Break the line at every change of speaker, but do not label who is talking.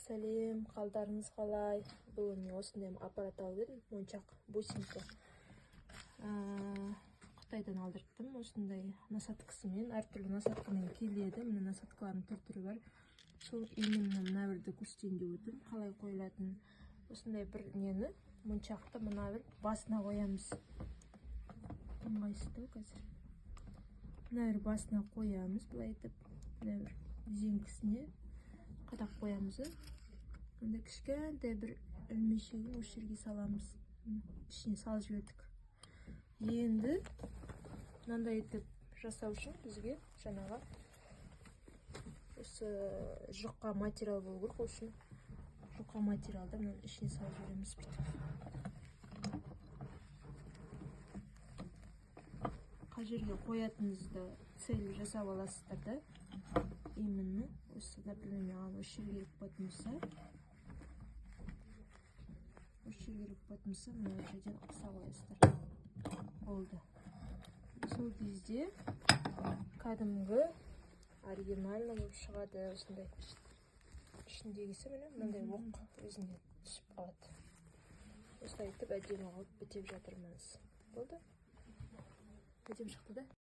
сәлем, қалдарыңыз қалай? Бүгін мен осындай аппарат алып едім, моншақ, бусинка. Қытайдан алдырттым, осындай насадкасымен, әртүрлі насадкамен келеді. Міне насадкалардың түр-түрі бар. Сол именно мына бірді көрсетейін деп отырмын, қалай қойылатын. Осындай бір нені, моншақты мына бір басына қоямыз. Ыңғайсыздау қазір. Мына бір басына қоямыз, былай етіп, мына бір зеңкісіне қадап қоямыз. Онда кішкентай бір ілмешегін осы жерге саламыз. Ішіне салып жібердік. Енді мынандай етіп жасау үшін бізге жаңағы осы жұқа материал болу керек. Үшін жұқа материалды мына ішіне салып жібереміз. Қай жерге қоятыныңызды цель жасап аласыздар да. Именно осы, например, маған осы жерге келіп қоятын болса, мына жерден қыса қоясыздар. Болды. Сол кезде кәдімгі оригинально болып шығады. Осындай ішіндегісі міне мынандай оқ өзіне түсіп қалады. Осылай етіп әдемі қылып бітеп жатырмыз. Болды? Әдемі шықты да?